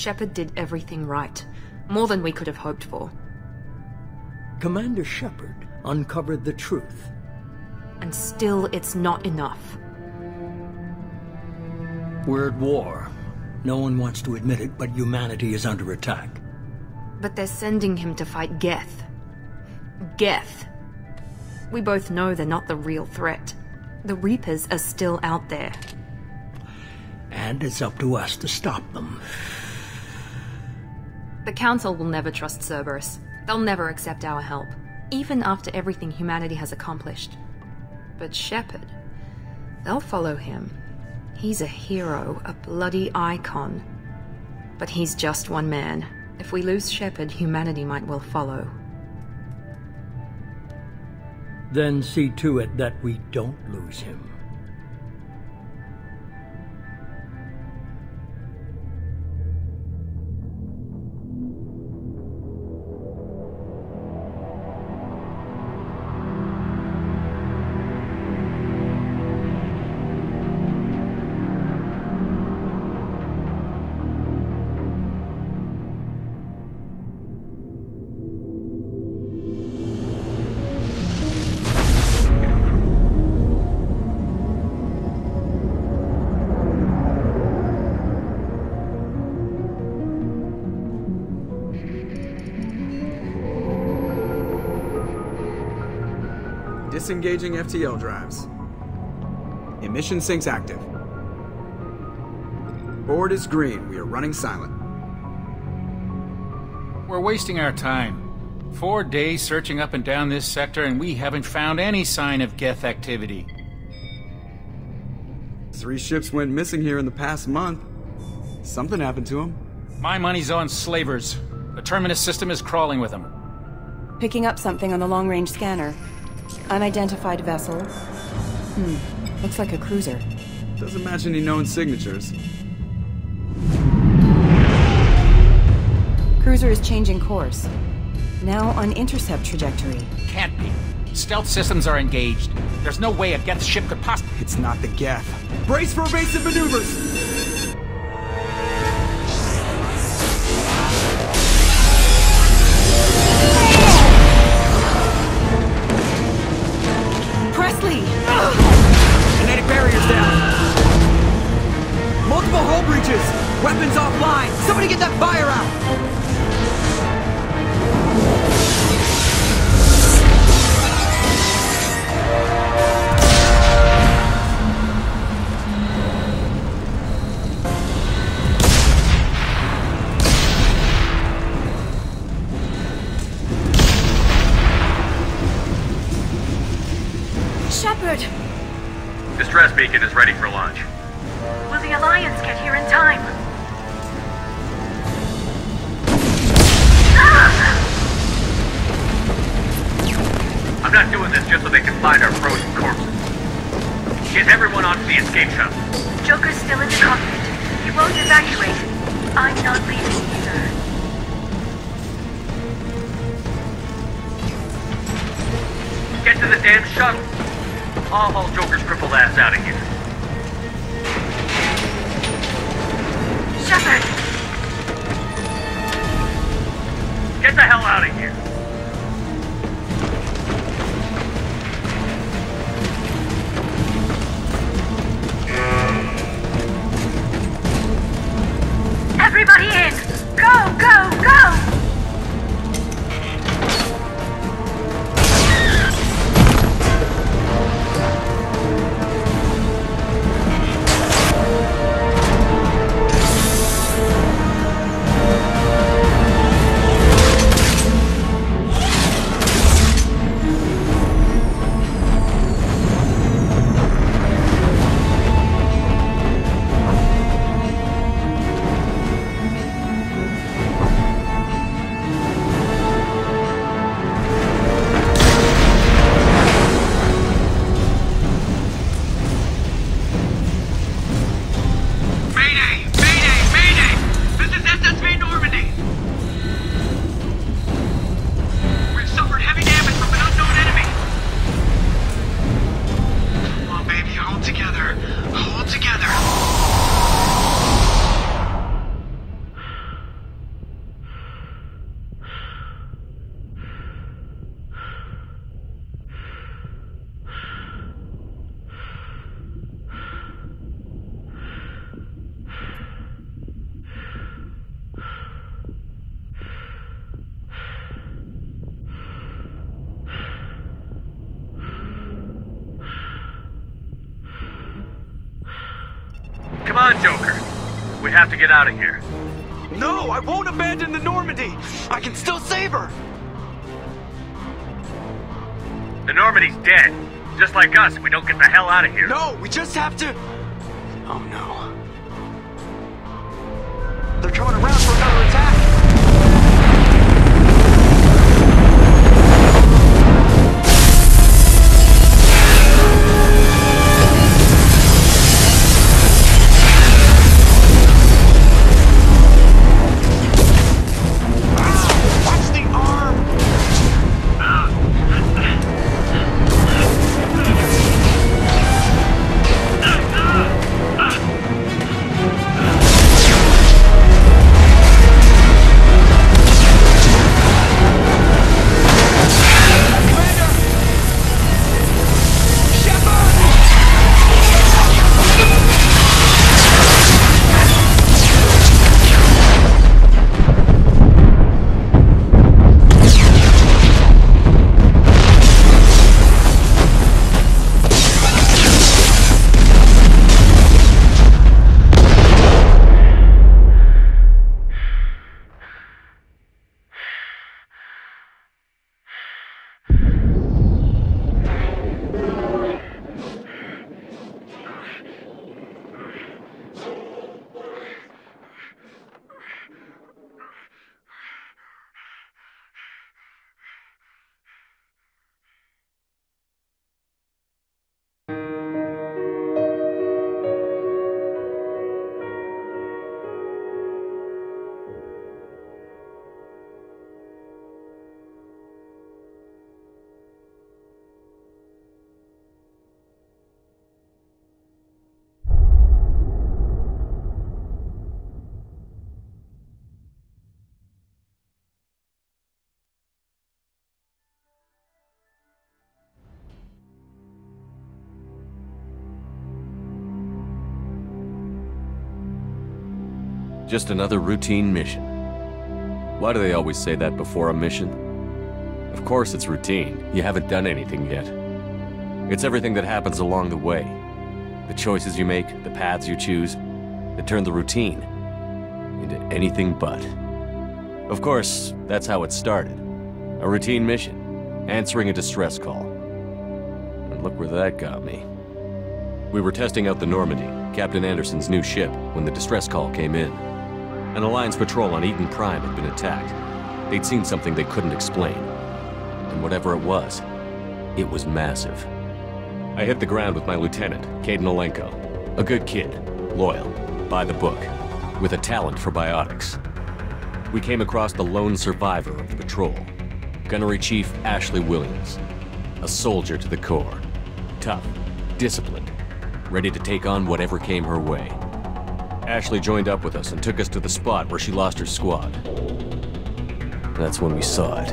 Shepard did everything right. More than we could have hoped for. Commander Shepard uncovered the truth. And still, it's not enough. We're at war. No one wants to admit it, but humanity is under attack. But they're sending him to fight Geth. Geth. We both know they're not the real threat. The Reapers are still out there. And it's up to us to stop them. The Council will never trust Cerberus. They'll never accept our help, even after everything humanity has accomplished. But Shepard, they'll follow him. He's a hero, a bloody icon. But he's just one man. If we lose Shepard, humanity might well follow. Then see to it that we don't lose him. Disengaging FTL drives. Emission sinks active. Board is green. We are running silent. We're wasting our time. 4 days searching up and down this sector, and we haven't found any sign of Geth activity. 3 ships went missing here in the past month. Something happened to them. My money's on slavers. The Terminus system is crawling with them. Picking up something on the long-range scanner. Unidentified vessel. Looks like a cruiser. Doesn't match any known signatures. Cruiser is changing course. Now on intercept trajectory. Can't be. Stealth systems are engaged. There's no way a Geth ship could possibly... It's not the Geth. Brace for evasive maneuvers! Kinetic barriers down. Multiple hull breaches. Weapons offline. Somebody get that fire out. Shepard! Distress beacon is ready for launch. Will the Alliance get here in time? I'm not doing this just so they can find our frozen corpses. Get everyone onto the escape shuttle. Joker's still in the cockpit. He won't evacuate. I'm not leaving either. Get to the damn shuttle. I'll haul Joker's crippled ass out of here. Shepard! Get the hell out of here. Everybody in! Go, go, go! on, Joker. We have to get out of here. No, I won't abandon the Normandy. I can still save her. The Normandy's dead. Just like us, we don't get the hell out of here. No, we just have to... Oh no. They're coming around for another attack. Just another routine mission. Why do they always say that before a mission? Of course it's routine. You haven't done anything yet. It's everything that happens along the way. The choices you make, the paths you choose, that turn the routine into anything but. Of course, that's how it started. A routine mission, answering a distress call. And look where that got me. We were testing out the Normandy, Captain Anderson's new ship, when the distress call came in. An Alliance patrol on Eden Prime had been attacked. They'd seen something they couldn't explain. And whatever it was massive. I hit the ground with my lieutenant, Kaidan Alenko. A good kid, loyal, by the book, with a talent for biotics. We came across the lone survivor of the patrol, Gunnery Chief Ashley Williams. A soldier to the core. Tough, disciplined, ready to take on whatever came her way. Ashley joined up with us and took us to the spot where she lost her squad. That's when we saw it.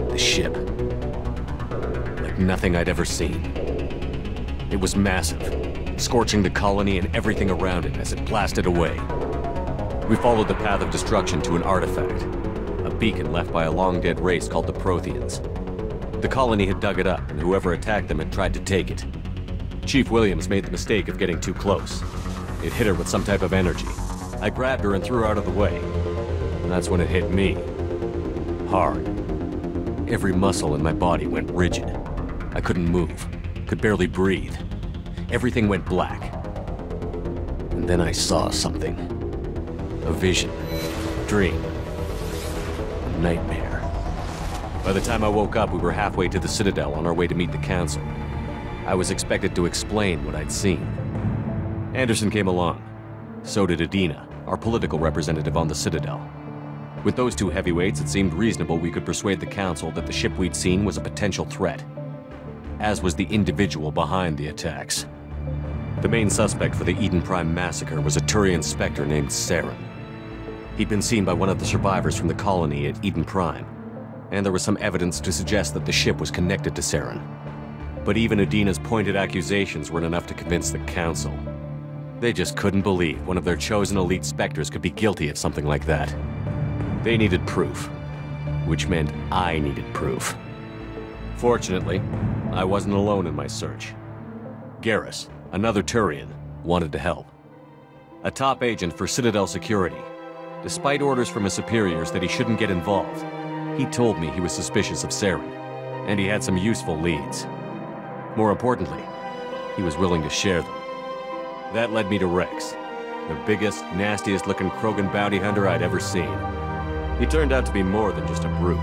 The ship. Like nothing I'd ever seen. It was massive, scorching the colony and everything around it as it blasted away. We followed the path of destruction to an artifact, a beacon left by a long-dead race called the Protheans. The colony had dug it up, and whoever attacked them had tried to take it. Chief Williams made the mistake of getting too close. It hit her with some type of energy. I grabbed her and threw her out of the way. And that's when it hit me. Hard. Every muscle in my body went rigid. I couldn't move, could barely breathe. Everything went black. And then I saw something. A vision. Dream. A nightmare. By the time I woke up, we were halfway to the Citadel on our way to meet the Council. I was expected to explain what I'd seen. Anderson came along. So did Adina, our political representative on the Citadel. With those two heavyweights, it seemed reasonable we could persuade the Council that the ship we'd seen was a potential threat, as was the individual behind the attacks. The main suspect for the Eden Prime massacre was a Turian Spectre named Saren. He'd been seen by one of the survivors from the colony at Eden Prime, and there was some evidence to suggest that the ship was connected to Saren. But even Adina's pointed accusations weren't enough to convince the Council. They just couldn't believe one of their chosen elite Spectres could be guilty of something like that. They needed proof, which meant I needed proof. Fortunately, I wasn't alone in my search. Garrus, another Turian, wanted to help. a top agent for Citadel Security. Despite orders from his superiors that he shouldn't get involved, he told me he was suspicious of Saren, and he had some useful leads. More importantly, he was willing to share them. That led me to Rex, the biggest, nastiest-looking Krogan bounty hunter I'd ever seen. He turned out to be more than just a brute.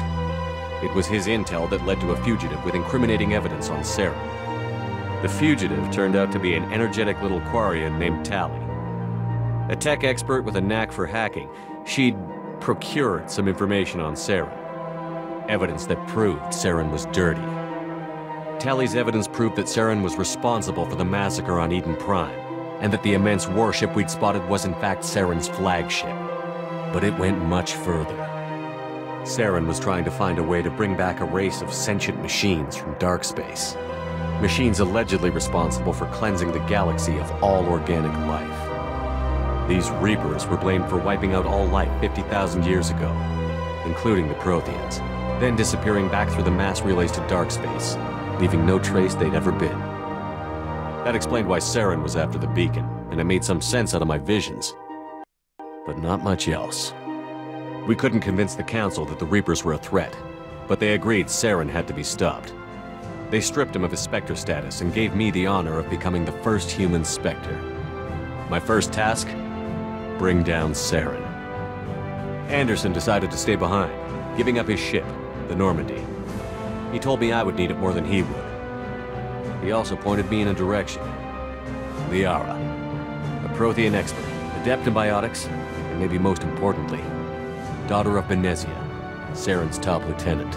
It was his intel that led to a fugitive with incriminating evidence on Saren. The fugitive turned out to be an energetic little Quarian named Tali. A tech expert with a knack for hacking, she'd procured some information on Saren. Evidence that proved Saren was dirty. Tali's evidence proved that Saren was responsible for the massacre on Eden Prime, and that the immense warship we'd spotted was in fact Saren's flagship. But it went much further. Saren was trying to find a way to bring back a race of sentient machines from dark space. Machines allegedly responsible for cleansing the galaxy of all organic life. These Reapers were blamed for wiping out all life 50,000 years ago, including the Protheans, then disappearing back through the mass relays to dark space, leaving no trace they'd ever been. That explained why Saren was after the beacon, and it made some sense out of my visions. But not much else. We couldn't convince the Council that the Reapers were a threat, but they agreed Saren had to be stopped. They stripped him of his Spectre status and gave me the honor of becoming the first human Spectre. My first task? Bring down Saren. Anderson decided to stay behind, giving up his ship, the Normandy. He told me I would need it more than he would. He also pointed me in a direction. Liara, a Prothean expert, adept in biotics, and maybe most importantly, daughter of Benezia, Saren's top lieutenant.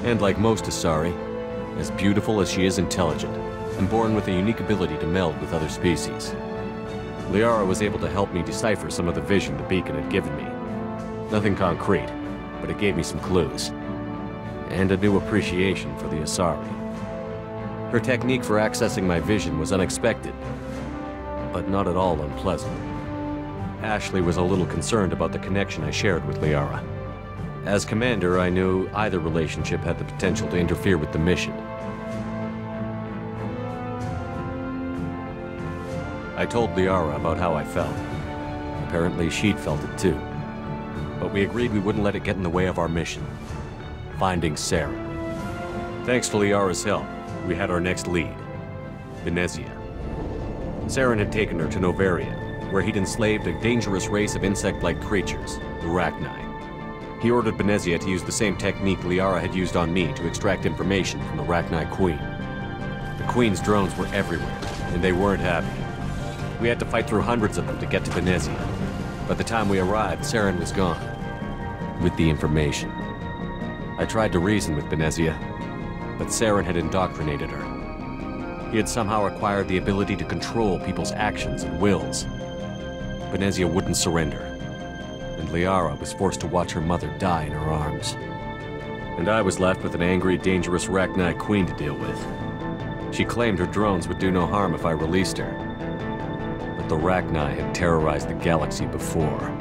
And like most Asari, as beautiful as she is intelligent, and born with a unique ability to meld with other species. Liara was able to help me decipher some of the vision the beacon had given me. Nothing concrete, but it gave me some clues. And a new appreciation for the Asari. Her technique for accessing my vision was unexpected, but not at all unpleasant. Ashley was a little concerned about the connection I shared with Liara. As commander, I knew either relationship had the potential to interfere with the mission. I told Liara about how I felt. Apparently she'd felt it too. But we agreed we wouldn't let it get in the way of our mission. Finding Saren. Thanks to Liara's help, we had our next lead. Benezia. Saren had taken her to Noveria, where he'd enslaved a dangerous race of insect-like creatures, the Rachni. He ordered Benezia to use the same technique Liara had used on me to extract information from the Rachni Queen. The Queen's drones were everywhere, and they weren't happy. We had to fight through hundreds of them to get to Benezia. By the time we arrived, Saren was gone. With the information. I tried to reason with Benezia, but Saren had indoctrinated her. He had somehow acquired the ability to control people's actions and wills. Benezia wouldn't surrender, and Liara was forced to watch her mother die in her arms. And I was left with an angry, dangerous Rachni Queen to deal with. She claimed her drones would do no harm if I released her. But the Rachni had terrorized the galaxy before.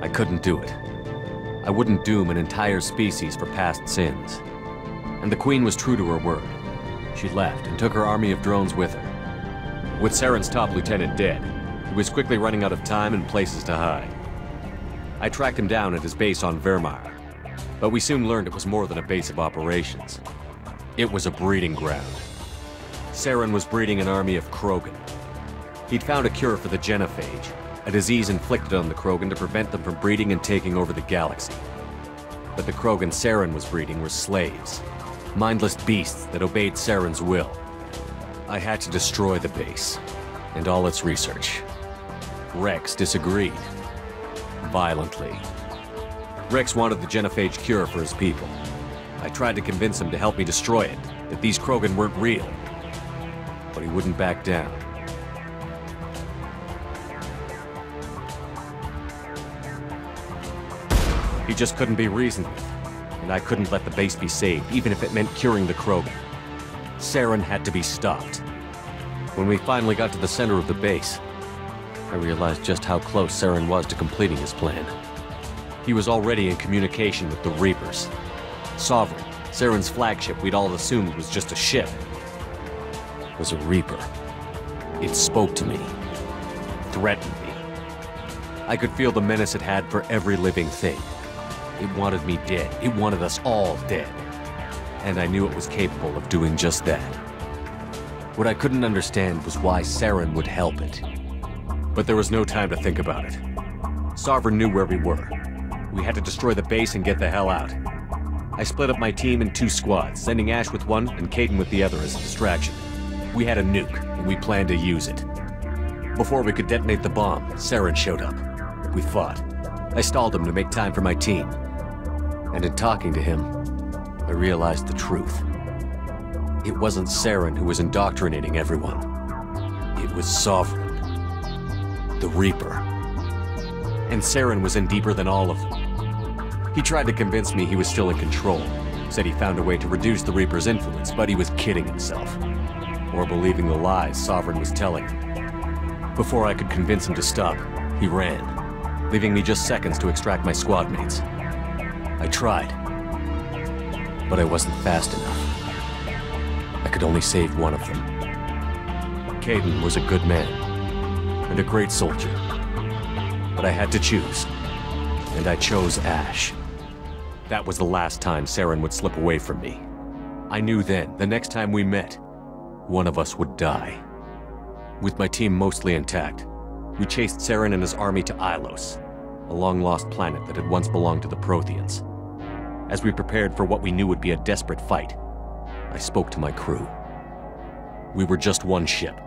I couldn't do it. I wouldn't doom an entire species for past sins. And the Queen was true to her word. She left and took her army of drones with her. With Saren's top lieutenant dead, he was quickly running out of time and places to hide. I tracked him down at his base on Vermar, but we soon learned it was more than a base of operations. It was a breeding ground. Saren was breeding an army of Krogan. He'd found a cure for the genophage, a disease inflicted on the Krogan to prevent them from breeding and taking over the galaxy. But the Krogan Saren was breeding were slaves, mindless beasts that obeyed Saren's will. I had to destroy the base, and all its research. Rex disagreed. Violently. Rex wanted the genophage cure for his people. I tried to convince him to help me destroy it, that these Krogan weren't real. But he wouldn't back down. He just couldn't be reasoned with, and I couldn't let the base be saved, even if it meant curing the Krogan. Saren had to be stopped. When we finally got to the center of the base, I realized just how close Saren was to completing his plan. He was already in communication with the Reapers. Sovereign, Saren's flagship we'd all assumed was just a ship, was a Reaper. It spoke to me, threatened me. I could feel the menace it had for every living thing. It wanted me dead. It wanted us all dead. And I knew it was capable of doing just that. What I couldn't understand was why Saren would help it. But there was no time to think about it. Sovereign knew where we were. We had to destroy the base and get the hell out. I split up my team in 2 squads, sending Ash with one and Kaidan with the other as a distraction. We had a nuke, and we planned to use it. Before we could detonate the bomb, Saren showed up. We fought. I stalled him to make time for my team. And in talking to him, I realized the truth. It wasn't Saren who was indoctrinating everyone. It was Sovereign. The Reaper. And Saren was in deeper than all of them. He tried to convince me he was still in control. Said he found a way to reduce the Reaper's influence, but he was kidding himself. Or believing the lies Sovereign was telling him. Before I could convince him to stop, he ran, leaving me just seconds to extract my squad mates. I tried, but I wasn't fast enough. I could only save one of them. Kaidan was a good man, and a great soldier. But I had to choose, and I chose Ash. That was the last time Saren would slip away from me. I knew then, the next time we met, one of us would die. With my team mostly intact, we chased Saren and his army to Ilos, a long-lost planet that had once belonged to the Protheans. As we prepared for what we knew would be a desperate fight, I spoke to my crew. We were just one ship,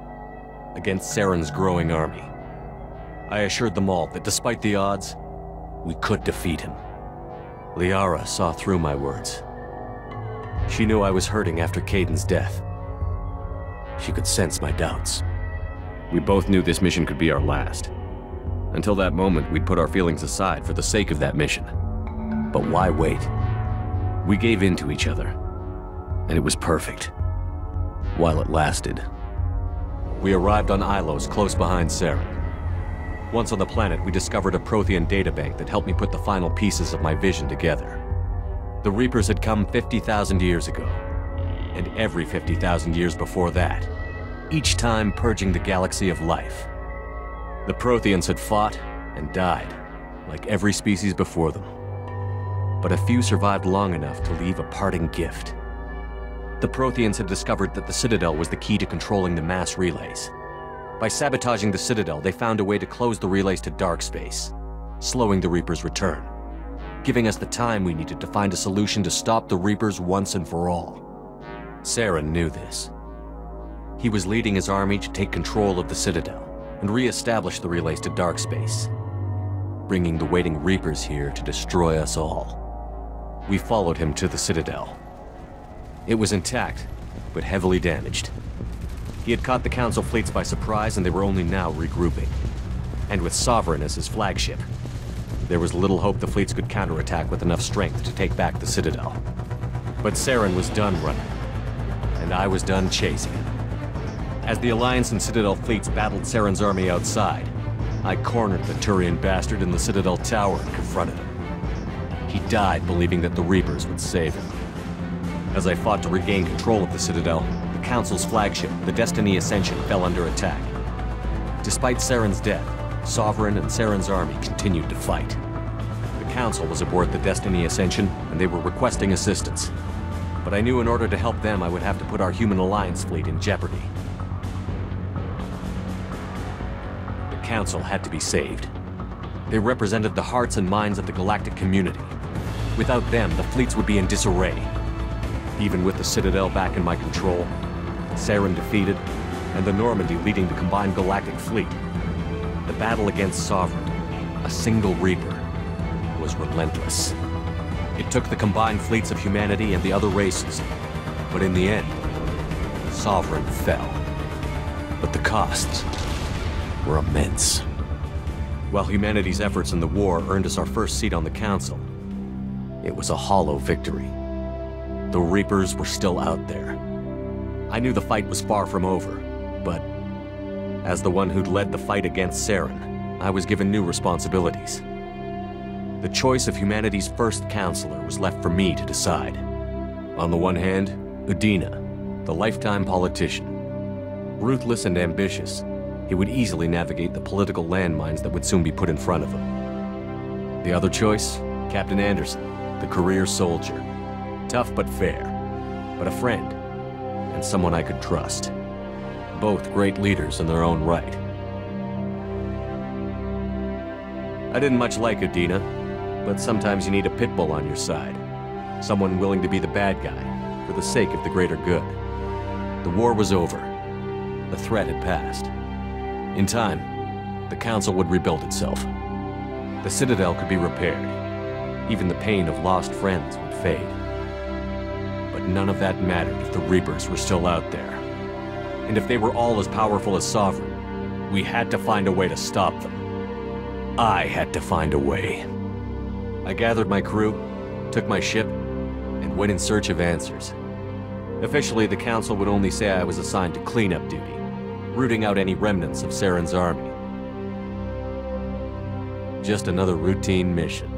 against Saren's growing army. I assured them all that despite the odds, we could defeat him. Liara saw through my words. She knew I was hurting after Kaidan's death. She could sense my doubts. We both knew this mission could be our last. Until that moment, we'd put our feelings aside for the sake of that mission. But why wait? We gave in to each other, and it was perfect. While it lasted. We arrived on Ilos, close behind Saren. Once on the planet, we discovered a Prothean databank that helped me put the final pieces of my vision together. The Reapers had come 50,000 years ago, and every 50,000 years before that, each time purging the galaxy of life. The Protheans had fought and died, like every species before them. But a few survived long enough to leave a parting gift. The Protheans had discovered that the Citadel was the key to controlling the mass relays. By sabotaging the Citadel, they found a way to close the relays to dark space, slowing the Reapers' return, giving us the time we needed to find a solution to stop the Reapers once and for all. Saren knew this. He was leading his army to take control of the Citadel and re-establish the relays to dark space, bringing the waiting Reapers here to destroy us all. We followed him to the Citadel. It was intact, but heavily damaged. He had caught the Council fleets by surprise, and they were only now regrouping. And with Sovereign as his flagship, there was little hope the fleets could counterattack with enough strength to take back the Citadel. But Saren was done running, and I was done chasing him. As the Alliance and Citadel fleets battled Saren's army outside, I cornered the Turian bastard in the Citadel tower and confronted him. He died believing that the Reapers would save him. As I fought to regain control of the Citadel, the Council's flagship, the Destiny Ascension, fell under attack. Despite Saren's death, Sovereign and Saren's army continued to fight. The Council was aboard the Destiny Ascension, and they were requesting assistance. But I knew in order to help them, I would have to put our human Alliance fleet in jeopardy. The Council had to be saved. They represented the hearts and minds of the galactic community. Without them, the fleets would be in disarray. Even with the Citadel back in my control, Saren defeated, and the Normandy leading the combined galactic fleet, the battle against Sovereign, a single Reaper, was relentless. It took the combined fleets of humanity and the other races, but in the end, Sovereign fell. But the costs were immense. While humanity's efforts in the war earned us our first seat on the Council, it was a hollow victory. The Reapers were still out there. I knew the fight was far from over, but As the one who'd led the fight against Saren, I was given new responsibilities. The choice of humanity's first counselor was left for me to decide. On the one hand, Udina, the lifetime politician. Ruthless and ambitious, he would easily navigate the political landmines that would soon be put in front of him. The other choice, Captain Anderson, the career soldier. Tough but fair, but a friend, and someone I could trust. Both great leaders in their own right. I didn't much like Udina, but sometimes you need a pit bull on your side. Someone willing to be the bad guy, for the sake of the greater good. The war was over. The threat had passed. In time, the Council would rebuild itself. The Citadel could be repaired. Even the pain of lost friends would fade. But none of that mattered if the Reapers were still out there. And if they were all as powerful as Sovereign, we had to find a way to stop them. I had to find a way. I gathered my crew, took my ship, and went in search of answers. Officially, the Council would only say I was assigned to cleanup duty, rooting out any remnants of Saren's army. Just another routine mission.